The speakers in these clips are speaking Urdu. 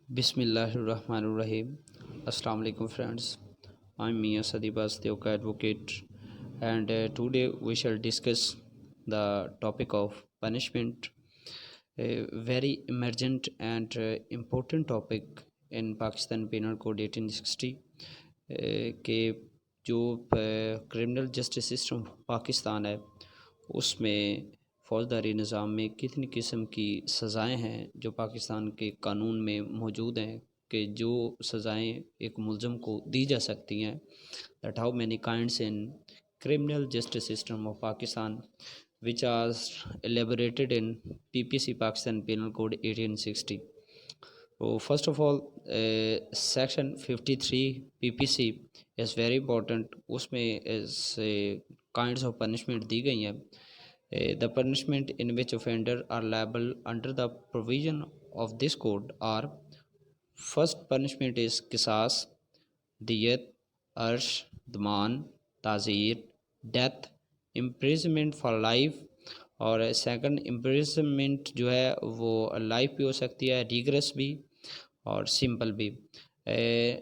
بسم اللہ الرحمن الرحیم. السلام علیکم friends. I'm Mia Sadibas, the Oka advocate, and today we shall discuss the topic of punishment, a very emergent and important topic in Pakistan Penal Code 1860 کہ جو کرمنل جسٹس سسٹم پاکستان ہے اس میں فوجداری نظام میں کتنی قسم کی سزائیں ہیں جو پاکستان کے قانون میں موجود ہیں کہ جو سزائیں ایک ملزم کو دی جا سکتی ہیں. That how many kinds in criminal justice system of Pakistan which are elaborated in PPC Pakistan Penal Code 1860. So first of all, section 53 PPC is very important. اس میں is kinds of punishment دی گئی ہیں. The punishment in which offender are liable under the provision of this code are: first punishment is قصاص, دیت, عرش, دمان, تعزیر, ڈیتھ, imprisonment for life, اور سیکنڈ imprisonment جو ہے وہ لائف بھی ہو سکتی ہے, ریگریس بھی اور سمپل بھی.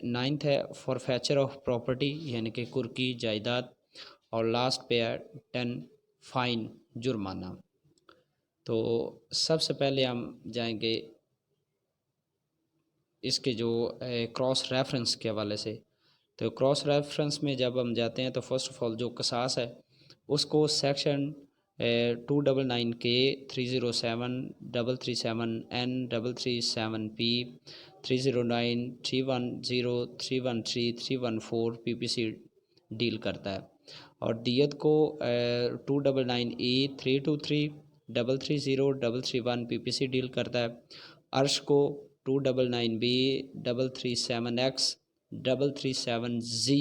نائنتھ ہے forfeiture of property یعنی کہ کرکی جائیداد, اور لاسٹ پہ ہے 10 فائن جرمانہ. تو سب سے پہلے ہم جائیں گے اس کے جو کراس ریفرنس کے حوالے سے. تو کراس ریفرنس میں جب ہم جاتے ہیں تو فرسٹ آف آل جو قصاص ہے اس کو سیکشن 299 کے 307 337 N 337 P 309 310 313 314 PPC ڈیل کرتا ہے. اور دیت کو 299 E 323 330 331 PPC ڈیل کرتا ہے. عرش کو 299 B 337 X 337 Z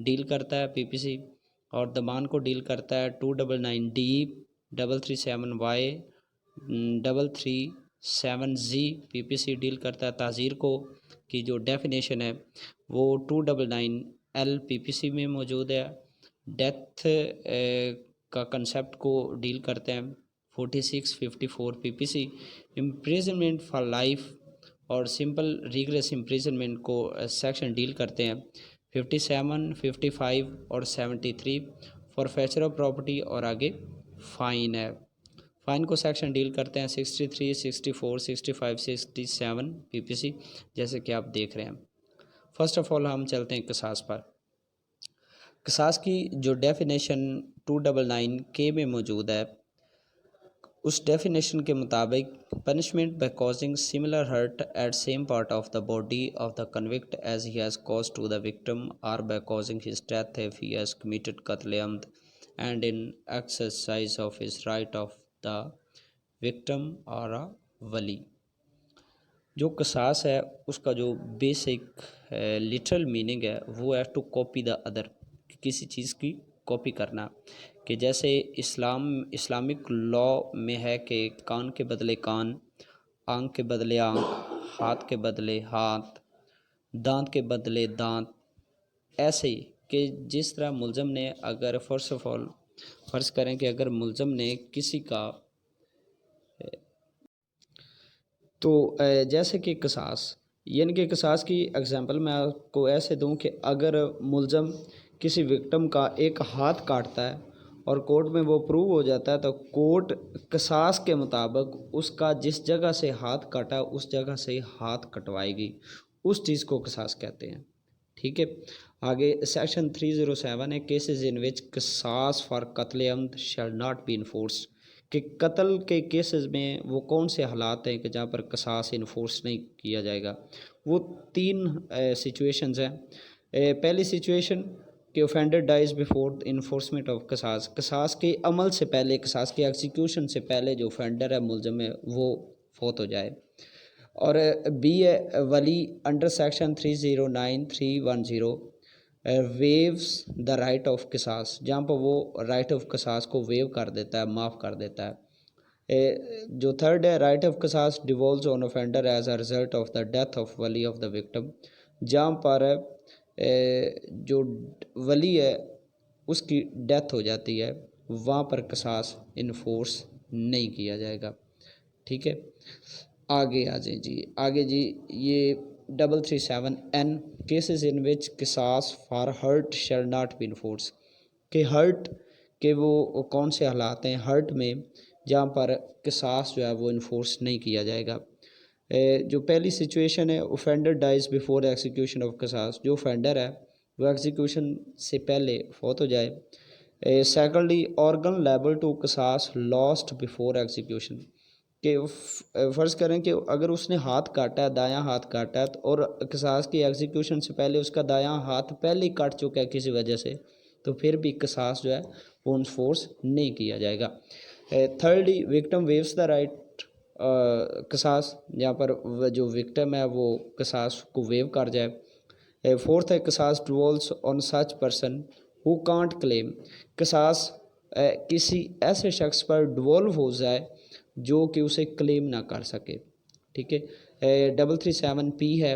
ڈیل کرتا ہے PPC. اور دمان کو ڈیل کرتا ہے 299 D 337 Y 337 Z PPC deal کرتا ہے. تعزیر کو کی جو ڈیفینیشن ہے وہ 299 L PPC میں موجود ہے. ڈیتھ کا کنسیپٹ کو ڈیل کرتے ہیں 4654 PPC. امپریزنمنٹ فار لائف اور سمپل ریگریس امپریزنمنٹ کو سیکشن ڈیل کرتے ہیں 57 55 اور 73. فارفیچر آف پراپرٹی اور آگے فائن ہے. فائن کو سیکشن ڈیل کرتے ہیں 63 64 65 67 PPC جیسے کہ آپ دیکھ رہے ہیں. فرسٹ آف آل ہم چلتے ہیں قصاص پر. قصاص کی جو ڈیفینیشن 299 کے میں موجود ہے اس ڈیفینیشن کے مطابق punishment by causing similar hurt at same part of the body of the convict as he has caused to the victim اور by causing his death if he has committed قتل عمد and in exercise of his right of the victim اور ولی. جو قصاص ہے اس کا جو بیسک لٹرل میننگ ہے وہ ہے ٹو کاپی دا ادر, کسی چیز کی کاپی کرنا. کہ جیسے اسلامک لا میں ہے کہ کان کے بدلے کان, آنکھ کے بدلے آنکھ, ہاتھ کے بدلے ہاتھ, دانت کے بدلے دانت. ایسے ہی کہ جس طرح ملزم نے اگر فرسٹ آف آل فرض کریں کہ اگر ملزم نے کسی کا تو جیسے کہ قصاص یعنی کہ قصاص کی اگزامپل میں آپ کو ایسے دوں کہ اگر ملزم کسی وکٹم کا ایک ہاتھ کاٹتا ہے اور کورٹ میں وہ پروو ہو جاتا ہے تو کورٹ قصاص کے مطابق اس کا جس جگہ سے ہاتھ کاٹا اس جگہ سے ہاتھ کٹوائے گی. اس چیز کو قصاص کہتے ہیں. ٹھیک ہے. آگے سیکشن 307 ہے کیسز ان وچ قصاص فار قتل عمد شیل ناٹ بی انفورسڈ, کہ قتل کے کیسز میں وہ کون سے حالات ہیں کہ جہاں پر قصاص انفورس نہیں کیا جائے گا. وہ 3 سچویشنز ہیں. پہلی سچویشن کہ offender dies before enforcement of قصاص, قصاص کے عمل سے پہلے, قصاص کے ایکسیکیوشن سے پہلے جو اوفینڈر ہے ملزم ہے وہ فوت ہو جائے. اور بی ہے ولی under section 309 310 waives the right of قصاص, جہاں پر وہ رائٹ آف قصاص کو ویو کر دیتا ہے, معاف کر دیتا ہے. جو تھرڈ ہے رائٹ آف قصاص devolves on offender as a result of the death of ولی آف دا وکٹم, جہاں پر جو ولی ہے اس کی ڈیتھ ہو جاتی ہے وہاں پر قصاص انفورس نہیں کیا جائے گا. ٹھیک ہے. آگے آ جائیں جی، آگے جی، یہ 337N کیسز ان وچ قصاص for hurt shall not be enforce, کہ ہرٹ کے وہ کون سے حالات ہیں ہرٹ میں جہاں پر قصاص جو ہے وہ انفورس نہیں کیا جائے گا۔ جو پہلی سچویشن ہے، offender dies before execution of قصاص، جو اوفینڈر ہے وہ ایکسیکیوشن سے پہلے فوت ہو جائے۔ سیکنڈلی آرگن لیبل ٹو قصاص لاسٹ بیفور ایکسیکیوشن، کہ فرض کریں کہ اگر اس نے ہاتھ کاٹا ہے، دایاں ہاتھ کاٹا ہے اور قصاص کی ایکزیکیوشن سے پہلے اس کا دایاں ہاتھ پہلے ہی کٹ چکا ہے کسی وجہ سے، تو پھر بھی قصاص جو ہے وہ انفورس نہیں کیا جائے گا۔ Thirdly victim waives the right قصاص، جہاں پر جو وکٹم ہے وہ قصاص کو ویو کر جائے۔ فورتھ ہے قصاص ڈیوالس آن سچ پرسن ہو کانٹ کلیم، قصاص کسی ایسے شخص پر ڈیوالو ہو جائے جو کہ اسے کلیم نہ کر سکے، ٹھیک ہے۔ 337P ہے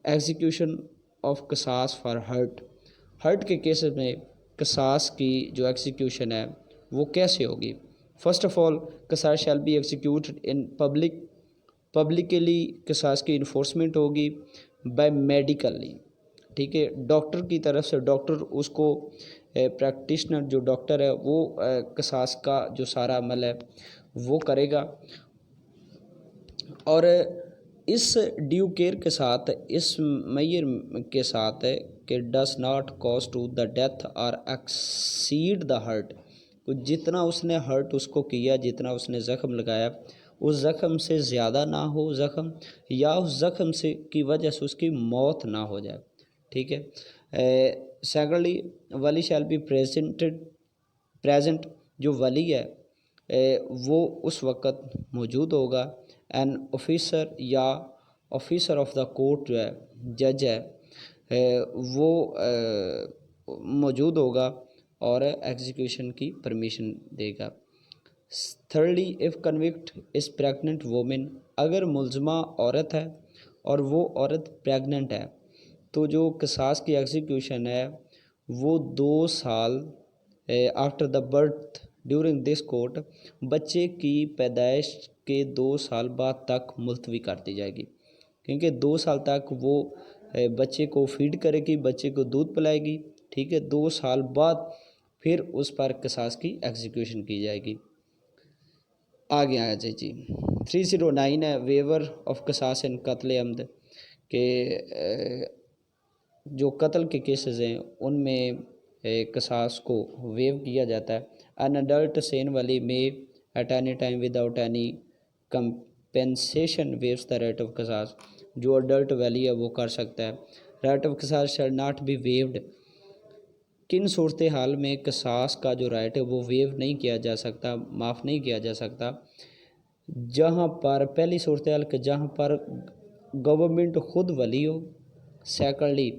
ایگزیکیوشن آف قصاص فار ہرٹ، ہرٹ کے کیسز میں قصاص کی جو ایگزیکیوشن ہے وہ کیسے ہوگی؟ فرسٹ آف آل قصاص شیل بی ایگزیکیوٹڈ ان پبلکلی قصاص کی انفورسمنٹ ہوگی بائی میڈیکلی، ٹھیک ہے، ڈاکٹر کی طرف سے، ڈاکٹر اس کو پریکٹیشنر جو ڈاکٹر ہے وہ قصاص کا جو سارا عمل ہے وہ کرے گا، اور اس ڈیو کیئر کے ساتھ، اس معیار کے ساتھ کہ does not cause to the death or exceed the hurt, جتنا اس نے ہرٹ اس کو کیا، جتنا اس نے زخم لگایا اس زخم سے زیادہ نہ ہو زخم، یا اس زخم سے کی وجہ سے اس کی موت نہ ہو جائے، ٹھیک ہے۔ سیکنڈلی ولی شیل بی پریزنٹ، جو ولی ہے وہ اس وقت موجود ہوگا، این آفیسر یا آفیسر آف دا کورٹ جو ہے جج ہے وہ موجود ہوگا اور ایگزیکیوشن کی پرمیشن دے گا۔ تھرڈلی ایف کنوکٹ از پریگننٹ وومن، اگر ملزمہ عورت ہے اور وہ عورت پریگننٹ ہے تو جو قصاص کی ایگزیکیوشن ہے وہ 2 سال after the birth during this court, بچے کی پیدائش کے 2 سال بعد تک ملتوی کر دی جائے گی، کیونکہ 2 سال تک وہ بچے کو فیڈ کرے گی، بچے کو دودھ پلائے گی، ٹھیک ہے، 2 سال بعد پھر اس پر قصاص کی ایگزیکیوشن کی جائے گی۔ آگے آ جائے جی، 309 ہے ویور آف قصاص ان قتل عمد، کہ جو قتل کے کیسز ہیں ان میں قصاص کو ویو کیا جاتا ہے۔ ان اڈلٹ سین ولی میں at any time without any compensation waives the right of قصاص، جو اڈلٹ ویلی ہے وہ کر سکتا ہے۔ رائٹ آف قصاص شیل ناٹ بی ویوڈ، کن صورتحال میں قصاص کا جو رائٹ ہے وہ ویو نہیں کیا جا سکتا، معاف نہیں کیا جا سکتا؟ جہاں پر پہلی صورتحال کہ جہاں پر گورنمنٹ خود ولی ہو، سیکنڈلی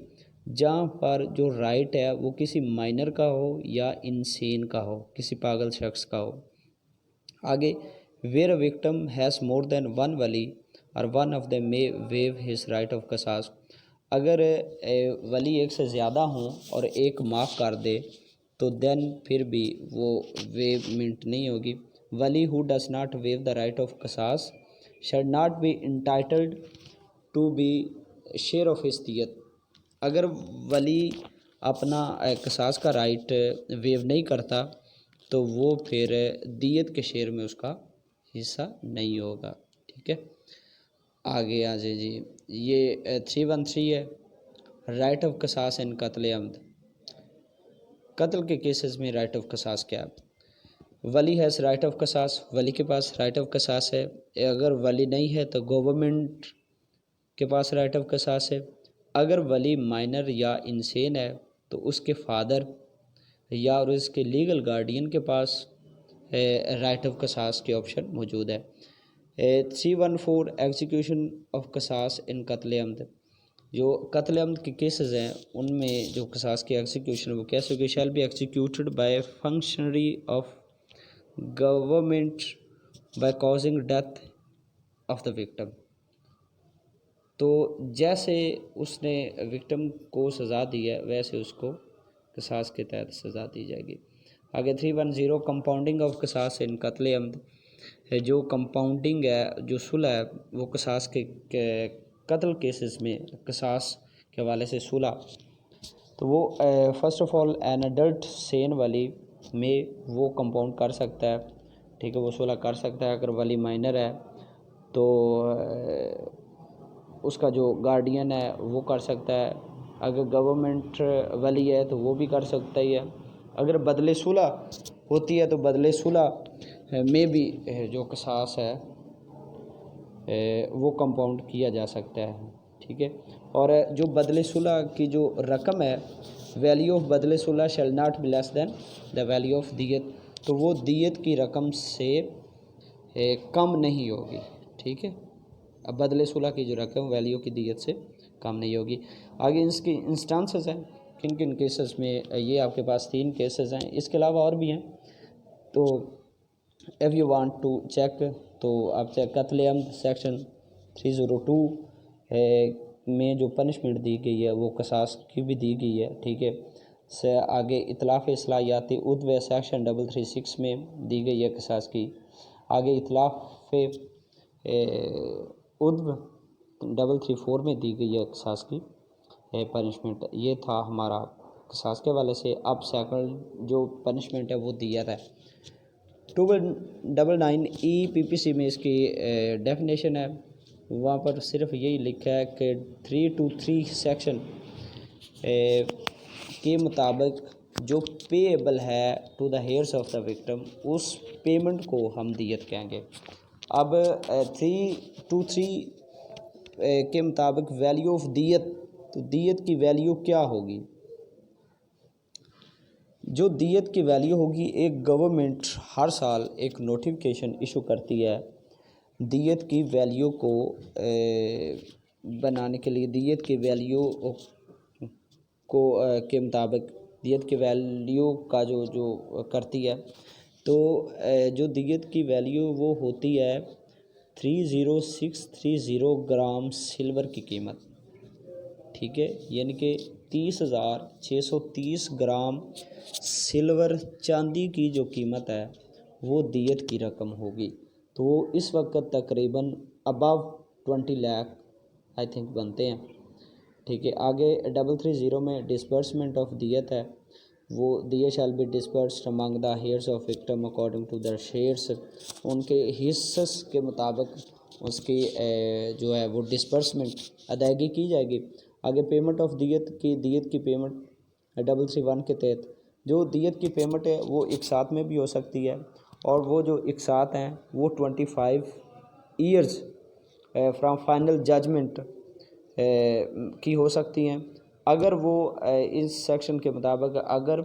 جہاں پر جو رائٹ ہے وہ کسی مائنر کا ہو یا انسین کا ہو، کسی پاگل شخص کا ہو۔ آگے where a victim has more than one ولی or one of them may waive his right of قصاص، اگر ولی ایک سے زیادہ ہوں اور ایک معاف کر دے تو دین پھر بھی وہ ویومنٹ نہیں ہوگی۔ ولی who does not waive the right of قصاص shall not be entitled to be share of his دیت، اگر ولی اپنا قصاص کا رائٹ ویو نہیں کرتا تو وہ پھر دیت کے شیئر میں اس کا حصہ نہیں ہوگا، ٹھیک ہے۔ آگے آ جائے جی، یہ 313 ہے رائٹ آف قصاص ان قتل عمد، قتل کے کیسز میں رائٹ آف قصاص کیا ہے؟ ولی ہیز رائٹ آف قصاص، ولی کے پاس رائٹ آف قصاص ہے، اگر ولی نہیں ہے تو گورنمنٹ کے پاس رائٹ آف قصاص ہے۔ اگر ولی مائنر یا انسین ہے تو اس کے فادر یا اور اس کے لیگل گارڈین کے پاس رائٹ آف قصاص کے آپشن موجود ہے۔ 314 ایگزیکیوشن آف قصاص ان قتل عمد، جو قتل عمد کے کیسز ہیں ان میں جو قصاص کی ایگزیکیوشن وہ کیسے ہوگی؟ Shall be executed by functionary of government by causing death of the victim, تو جیسے اس نے وکٹم کو سزا دی ہے ویسے اس کو قصاص کے تحت سزا دی جائے گی۔ آگے 310 کمپاؤنڈنگ آف قصاص ان قتل عمد، جو کمپاؤنڈنگ ہے، جو صلح ہے، وہ قصاص کے قتل کیسز میں قصاص کے حوالے سے صلح، تو وہ first of all an adult sane ولی میں وہ کمپاؤنڈ کر سکتا ہے، ٹھیک ہے، وہ صلح کر سکتا ہے۔ اگر ولی مائنر ہے تو اس کا جو گارڈین ہے وہ کر سکتا ہے، اگر گورنمنٹ ولی ہے تو وہ بھی کر سکتا ہی ہے۔ اگر بدلے صلح ہوتی ہے تو بدلے صلح میں بھی جو قصاص ہے وہ کمپاؤنڈ کیا جا سکتا ہے، ٹھیک ہے۔ اور جو بدلے صلح کی جو رقم ہے، ویلیو آف بدلے صلح shall not be less than the value of دیت، تو وہ دیت کی رقم سے کم نہیں ہوگی، ٹھیک ہے۔ اب بدلے صلح کی جو رقم ویلیو کی دیت سے کم نہیں ہوگی۔ آگے اس کی انسٹانسز ہیں، کن کن کیسز میں، یہ آپ کے پاس 3 کیسز ہیں، اس کے علاوہ اور بھی ہیں، تو if you want to check تو آپ چیک قتل عمد سیکشن 302 میں جو پنشمنٹ دی گئی ہے وہ قصاص کی بھی دی گئی ہے، ٹھیک ہے۔ سے آگے اطلاف اصلاحیاتی عدو سیکشن 336 میں دی گئی ہے قصاص کی۔ آگے اطلاف عدو 334 میں دی گئی ہے قصاص کی پنشمنٹ۔ یہ تھا ہمارا قصاص کے حوالے سے۔ اب سیکنڈ جو پنشمنٹ ہے وہ دیت ہے۔ 299 پی پی سی میں اس کی ڈیفینیشن ہے، وہاں پر صرف یہی لکھا ہے کہ 323 سیکشن کے مطابق جو پے ایبل ہے to the heirs of the victim, اس پیمنٹ کو ہم دیت کہیں گے۔ اب 323 کے مطابق ویلیو آف دیت، تو دیت کی ویلیو کیا ہوگی؟ جو دیت کی ویلیو ہوگی، ایک گورنمنٹ ہر سال ایک نوٹیفیکیشن ایشو کرتی ہے دیت کی ویلیو کو بنانے کے لیے، دیت کی ویلیو کو کے مطابق دیت کی ویلیو کا جو کرتی ہے، تو جو دیت کی ویلیو وہ ہوتی ہے 30630 گرام سلور کی قیمت، ٹھیک ہے، یعنی کہ 30,630 گرام سلور چاندی کی جو قیمت ہے وہ دیت کی رقم ہوگی، تو وہ اس وقت تقریباً ابو 20 لاکھ آئی تھنک بنتے ہیں، ٹھیک ہے۔ آگے 330 میں ڈسبرسمنٹ آف دیت ہے، وہ diyat shall be disbursed among the heirs of victim according to their shares, ان کے حصص کے مطابق اس کی جو ہے وہ ڈسبرسمنٹ ادائیگی کی جائے گی۔ آگے پیمنٹ آف دیت کی پیمنٹ 331 کے تحت جو دیت کی پیمنٹ ہے وہ ایک ساتھ میں بھی ہو سکتی ہے، اور وہ جو ایک ساتھ ہیں وہ 25 ایئرز فرام فائنل ججمنٹ کی ہو سکتی ہیں۔ اگر وہ اس سیکشن کے مطابق اگر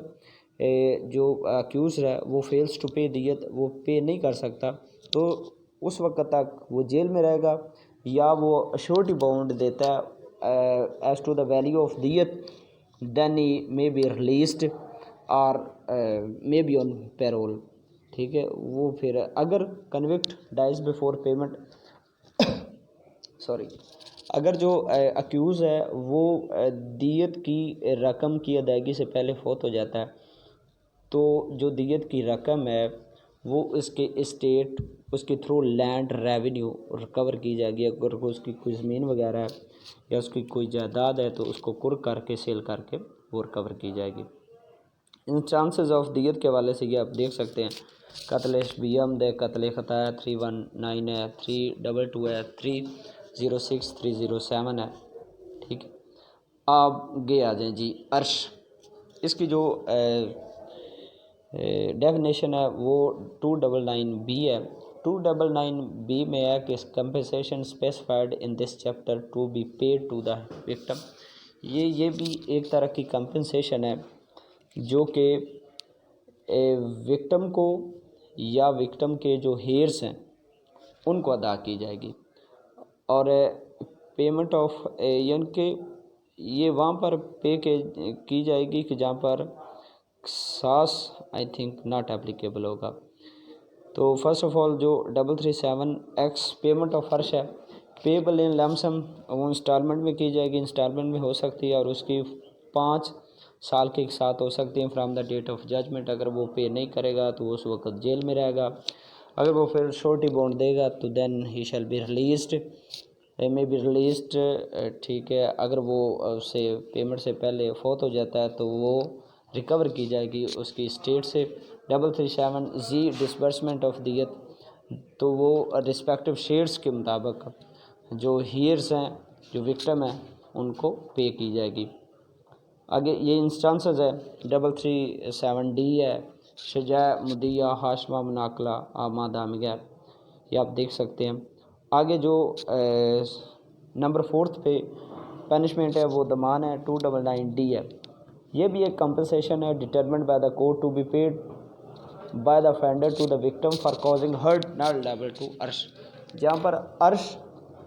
جو اکیوزڈ ہے وہ فیلز ٹو پے دیت، وہ پے نہیں کر سکتا، تو اس وقت تک وہ جیل میں رہے گا، یا وہ ایشورٹی بانڈ دیتا ہے as to the value of دیت، then he may be released اور مے بی آن پیرول، ٹھیک ہے۔ وہ پھر اگر کنوکٹ ڈائز بیفور پیمنٹ اگر جو اکیوز ہے وہ دیت کی رقم کی ادائیگی سے پہلے فوت ہو جاتا ہے، تو جو دیت کی رقم ہے وہ اس کے اسٹیٹ، اس کے تھرو لینڈ ریونیو ریکور کی جائے گی۔ اگر اس کی کوئی زمین وغیرہ ہے یا اس کی کوئی جائیداد ہے تو اس کو کر کر کے سیل کر کے وہ ریکور کی جائے گی۔ ان چانسز آف دیت کے حوالے سے یہ آپ دیکھ سکتے ہیں، قتل شبیہ عمد ہے، قتل خطا ہے 319 ہے، 322 ہے، 306 307 ہے، ٹھیک ہے۔ آپ گے آ جائیں جی عرش، اس کی جو ڈیفینیشن ہے وہ 299B ہے۔ 299B میں ہے کہ compensation specified in this chapter to be paid to the victim, یہ بھی ایک طرح کی کمپنسیشن ہے جو کہ وکٹم کو یا وکٹم کے جو ہیئرس ہیں ان کو ادا کی جائے گی، اور پیمنٹ آف یعنی کہ یہ وہاں پر پے کی جائے گی کہ جہاں پر قصاص آئی تھنک ناٹ اپلیکیبل ہوگا۔ تو فرسٹ آف آل جو 337X پیمنٹ آف فرش ہے، پیبل ان لمسم، وہ انسٹالمنٹ میں کی جائے گی، انسٹالمنٹ میں ہو سکتی ہے، اور اس کی 5 سال کے ایک ساتھ ہو سکتی ہیں from the date of judgement. اگر وہ پے نہیں کرے گا تو اس وقت جیل میں رہے گا۔ اگر وہ پھر شورٹی بونڈ دے گا تو دین ہی شیل بی ریلیزڈ، میں بی ریلیزڈ، ٹھیک ہے۔ اگر وہ اسے پیمنٹ سے پہلے فوت ہو جاتا ہے تو وہ ریکور کی جائے گی اس کی اسٹیٹ سے۔ 337 ڈسبرسمنٹ آف دیت، تو وہ رسپیکٹو شیئرس کے مطابق جو ہیئرس ہیں، جو وکٹم ہیں، ان کو پے کی جائے گی۔ آگے یہ انسٹانسز ہے۔ 337D ہے، شجاع مدیہ ہاشمہ مناقلہ آمادہ مغیر، یہ آپ دیکھ سکتے ہیں۔ آگے جو نمبر 4 پہ پنشمنٹ ہے وہ ضمان ہے، 299D ہے۔ یہ بھی ایک کمپنسیشن ہے determined by the court to be paid by the offender to the victim for causing hurt not liable to عرش۔ جہاں پر عرش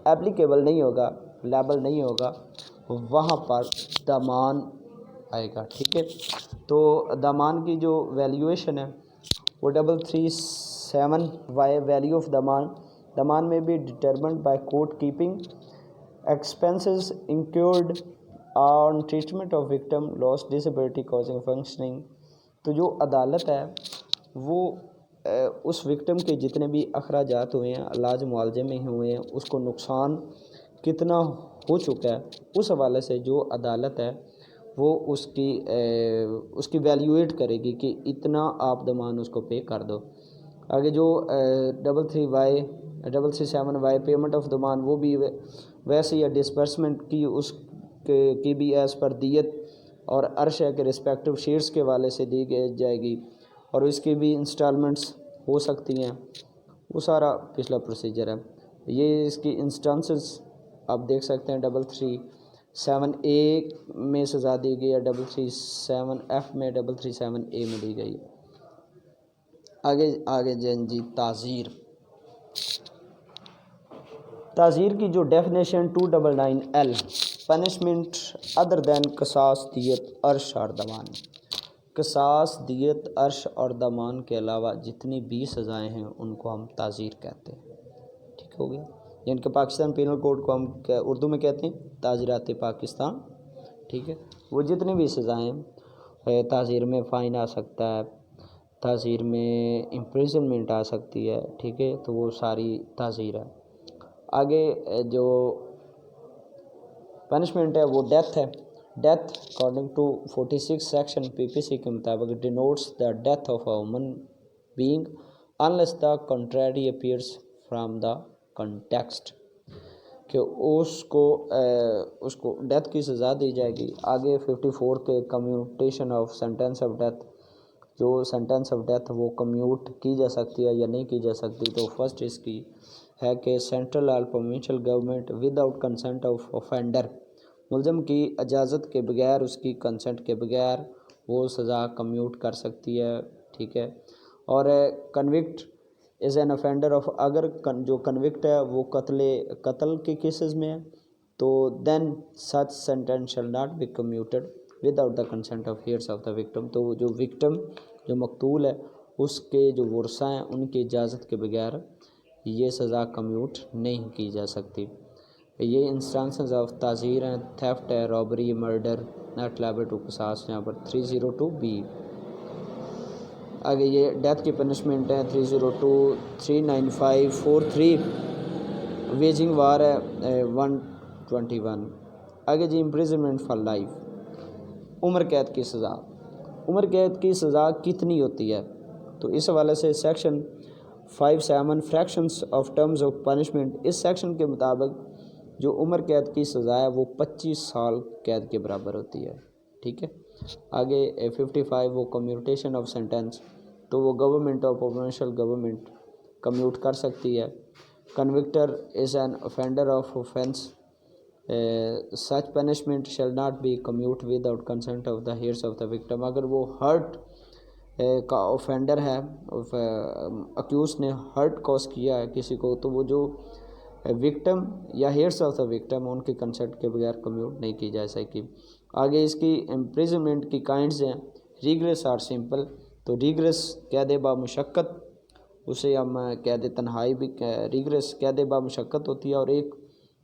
ایپلیکیبل نہیں ہوگا، لیبل نہیں ہوگا، وہاں پر ضمان آئے گا، ٹھیک ہے۔ تو ضمان کی جو ویلیویشن ہے وہ 337Y ویلیو آف ضمان میں بھی determined by court keeping expenses incurred on treatment of victim loss disability causing functioning. تو جو عدالت ہے وہ اس وکٹم کے جتنے بھی اخراجات ہوئے ہیں، علاج معالجے میں ہوئے ہیں، اس کو نقصان کتنا ہو چکا ہے، اس حوالے سے جو عدالت ہے وہ اس کی ویلیویٹ کرے گی کہ اتنا آپ ضمان اس کو پے کر دو۔ آگے جو 337Y پیمنٹ آف ضمان، وہ بھی ویسے ہی ڈسبرسمنٹ کی اس کی بھی ایز پر دیت اور عرش کے رسپیکٹو شیئرس کے حوالے سے دی جائے گی، اور اس کی بھی انسٹالمنٹس ہو سکتی ہیں، وہ سارا پچھلا پروسیجر ہے۔ یہ اس کی انسٹانسز آپ دیکھ سکتے ہیں۔ 337A میں سزا دی گئی ہے، 337F میں، 337A میں دی گئی ہے۔ آگے جی تعزیر کی جو ڈیفینیشن 299L، پنشمنٹ ادر دین قصاص، دیت، عرش اور ضمان۔ قصاص، دیت، عرش اور ضمان کے علاوہ جتنی بھی سزائیں ہیں ان کو ہم تعزیر کہتے ہیں، ٹھیک ہو گیا۔ جن کے پاکستان پینل کوڈ کو ہم اردو میں کہتے ہیں تعزیرات پاکستان، ٹھیک ہے۔ وہ جتنی بھی سزائیں، تعزیر میں فائن آ سکتا ہے، تعزیر میں امپریزنمنٹ آ سکتی ہے، ٹھیک ہے، تو وہ ساری تعزیر ہے۔ آگے جو پنشمنٹ ہے وہ ڈیتھ ہے۔ Death according to 46 section PPC کے مطابق denotes the death of a human being unless the contrary appears from the context, کہ اس کو ڈیتھ کی سزا دی جائے گی۔ آگے 54 کے commutation of sentence of death, جو سینٹینس آف ڈیتھ وہ کمیوٹ کی جا سکتی ہے یا نہیں کی جا سکتی۔ تو فرسٹ اس کی ہے کہ سینٹرل اور provincial government without consent of offender، ملزم کی اجازت کے بغیر، اس کی کنسنٹ کے بغیر وہ سزا کمیوٹ کر سکتی ہے، ٹھیک ہے۔ اور convict is an offender of, اگر جو کنوکٹ ہے وہ قتل کے کیسز میں ہے تو then such sentence shall not be commuted without the consent of heirs of the victim. تو جو وکٹم، جو مقتول ہے، اس کے جو ورثاء ہیں ان کی اجازت کے بغیر یہ سزا کمیوٹ نہیں کی جا سکتی۔ یہ انسٹانسز آف تعزیر ہیں، تھیفٹ ہے، robbery, murder, not liable to قصاص، یہاں پر 302B۔ آگے یہ ڈیتھ کی پنشمنٹ ہے 302، 39543 ویجنگ وار ہے 121۔ آگے جی امپریزنمنٹ فار لائف، عمر قید کی سزا۔ عمر قید کی سزا کتنی ہوتی ہے؟ تو اس حوالے سے section 57 fractions of terms of punishment, اس سیکشن کے مطابق جو عمر قید کی سزا ہے وہ 25 سال قید کے برابر ہوتی ہے، ٹھیک ہے۔ آگے 55 وہ کمیوٹیشن آف سینٹینس، تو وہ گورنمنٹ اور پروونشل گورنمنٹ کمیوٹ کر سکتی ہے۔ Convictor is an offender of offense، such punishment shall not be commute without consent of the heirs of the victim. اگر وہ ہرٹ کا offender ہے، اکیوز نے ہرٹ کوز کیا ہے کسی کو، تو وہ جو وکٹم یا heirs آف دا وکٹم ان کے کنسنٹ کے بغیر کمیوٹ نہیں کی جا سکتی۔ آگے اس کی امپریزنمنٹ کی کائنڈز ہیں، ریگریس اور سمپل۔ تو ریگریس قید با مشقت، اسے ہم قید تنہائی بھی، ریگریس قید با مشقت ہوتی ہے۔ اور ایک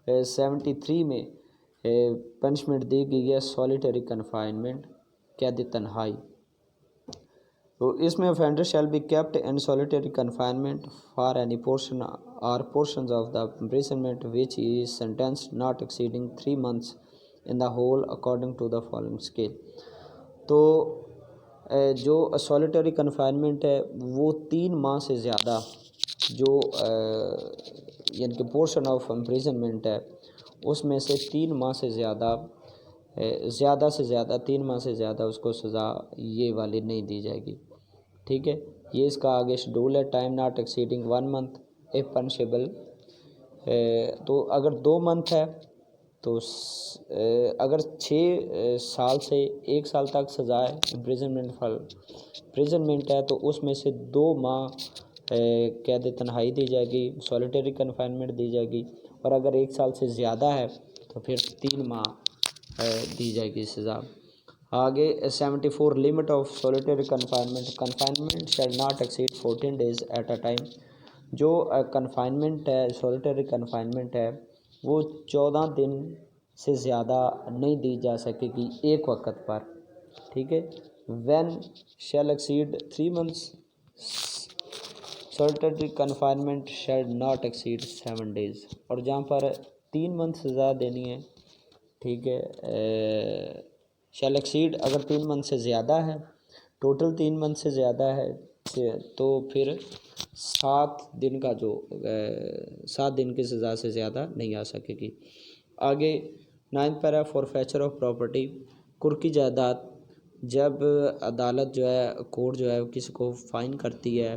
73 میں پنشمنٹ دی گئی ہے سولیٹری کنفائنمنٹ، قید تنہائی۔ تو اس میں offender shall be kept in solitary confinement for any portion or portions of the imprisonment which is sentenced not exceeding 3 months in the whole according to the following scale. تو جو سولیٹری کنفائنمنٹ ہے وہ 3 ماہ سے زیادہ جو یعنی کہ پورشن آف امپریزنمنٹ ہے اس میں سے 3 ماہ سے زیادہ سے زیادہ 3 ماہ سے زیادہ اس کو سزا یہ والی نہیں دی جائے گی. ٹھیک ہے، یہ اس کا آگے شیڈول ہے. Time not exceeding 1 month if punishable. تو اگر 2 month ہے تو اگر 6 سال سے 1 سال تک سزا ہے امپریزنمنٹ ہے تو اس میں سے 2 ماہ قید تنہائی دی جائے گی، سولیٹری کنفائنمنٹ دی جائے گی، اور اگر 1 سال سے زیادہ ہے تو پھر 3 ماہ دی جائے گی سزا. آگے 74 limit of solitary confinement shall not exceed 14 days at a time. جو کنفائنمنٹ ہے سولیٹری کنفائنمنٹ ہے وہ 14 دن سے زیادہ نہیں دی جا سکے گی ایک وقت پر. ٹھیک ہے، when shall exceed 3 months solitary confinement shall not exceed 7 days. اور جہاں پر 3 month سزا دینی ہے، ٹھیک ہے، شیل ایکسیڈ اگر 3 month سے زیادہ ہے، ٹوٹل 3 month سے زیادہ ہے تو پھر 7 دن کا جو 7 دن کی سزا سے زیادہ نہیں آ سکے گی. آگے 9th پیرا فارفیچر آف پراپرٹی. کرکی جائیداد جب عدالت جو ہے کورٹ جو ہے کسی کو فائن کرتی ہے،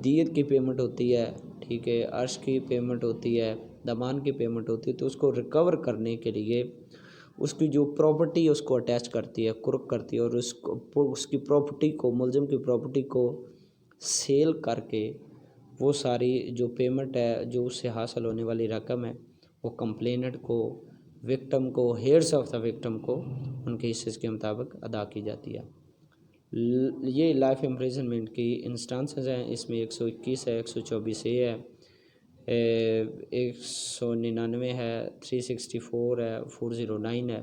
دیت کی پیمنٹ ہوتی ہے، ٹھیک ہے، عرش کی پیمنٹ ہوتی ہے، دمان کی پیمنٹ ہوتی ہے، تو اس کو ریکور کرنے کے لیے اس کی جو پراپرٹی اس کو اٹیچ کرتی ہے، کرک کرتی ہے، اور اس کی پراپرٹی کو ملزم کی پراپرٹی کو سیل کر کے وہ ساری جو پیمنٹ ہے جو اس سے حاصل ہونے والی رقم ہے وہ کمپلیننٹ کو، وکٹم کو، ہیئرس آف دا وکٹم کو ان کے حصے کے مطابق ادا کی جاتی ہے. یہ لائف امپریزنمنٹ کی انسٹانسز ہیں. اس میں 121 ہے، 124 اے ہے، 199 ہے، 364 ہے، 409 ہے.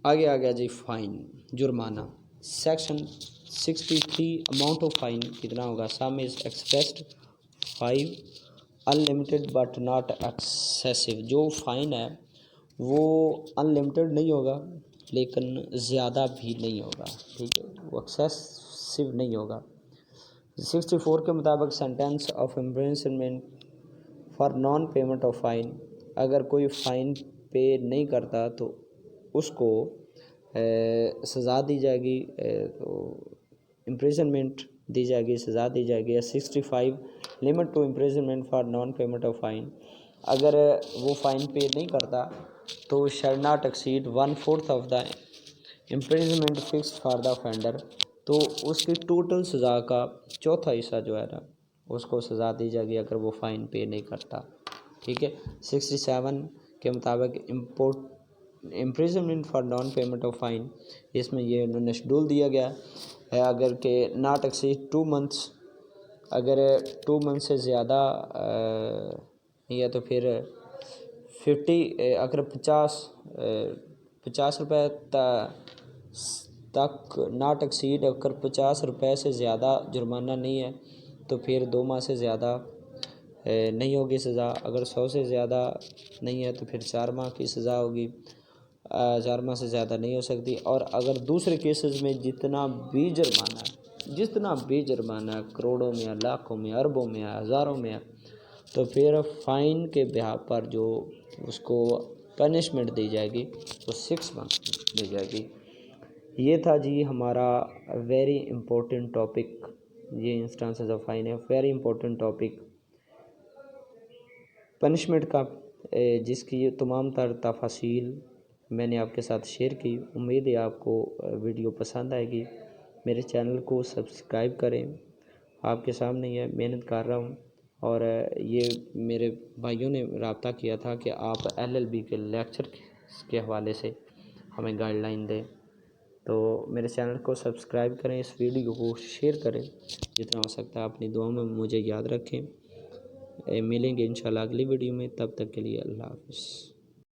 آگے آ گیا جی فائن، جرمانہ. سیکشن 63 اماؤنٹ آف فائن کتنا ہوگا؟ Sum is expressed 5 unlimited but not excessive. جو فائن ہے وہ انلمیٹڈ نہیں ہوگا لیکن زیادہ بھی نہیں ہوگا، ٹھیک ہے، وہ ایکسیسو نہیں ہوگا. 64 کے مطابق sentence of imprisonment for non payment of fine. اگر کوئی فائن پے نہیں کرتا تو اس کو سزا دی جائے گی، امپریزنمنٹ دی جائے گی، سزا دی جائے گی. 65 limit to imprisonment for non payment of fine. اگر وہ فائن پے نہیں کرتا تو shall not exceed 1/4 of the imprisonment fixed for the offender. تو اس کی ٹوٹل سزا کا چوتھا حصہ جو ہے نا اس کو سزا دی جائے گی اگر وہ فائن پے نہیں کرتا. ٹھیک ہے. 67 کے مطابق imprisonment for non payment of fine. اس میں یہ انہوں نے شیڈول دیا گیا ہے. اگر کہ ناٹ ایکسیڈ 2 months، اگر 2 months سے زیادہ نہیں ہے تو پھر 50 اگر 50 روپے تک ناٹ ایکسیڈ، اگر 50 روپے سے زیادہ جرمانہ نہیں ہے تو پھر 2 ماہ سے زیادہ نہیں ہوگی سزا. اگر 100 سے زیادہ نہیں ہے تو پھر 4 ماہ کی سزا ہوگی، 4 ماہ سے زیادہ نہیں ہو سکتی. اور اگر دوسرے کیسز میں جتنا بھی جرمانہ ہے، کروڑوں میں، لاکھوں میں، اربوں میں، ہزاروں میں، تو پھر فائن کے بہا پر جو اس کو پنشمنٹ دی جائے گی وہ 6 months دی جائے گی. یہ تھا جی ہمارا ویری امپورٹنٹ ٹاپک. یہ انسٹانسز آف فائن ہے، ویری امپورٹنٹ ٹاپک پنشمنٹ کا، جس کی یہ تمام تر تفاصیل میں نے آپ کے ساتھ شیئر کی. امید ہے آپ کو ویڈیو پسند آئے گی. میرے چینل کو سبسکرائب کریں. آپ کے سامنے یہ محنت کر رہا ہوں، اور یہ میرے بھائیوں نے رابطہ کیا تھا کہ آپ LLB کے لیکچر کے حوالے سے ہمیں گائیڈ لائن دیں. تو میرے چینل کو سبسکرائب کریں، اس ویڈیو کو شیئر کریں جتنا ہو سکتا ہے. اپنی دعاؤں میں مجھے یاد رکھیں. ملیں گے انشاءاللہ اگلی ویڈیو میں. تب تک کے لیے اللہ حافظ.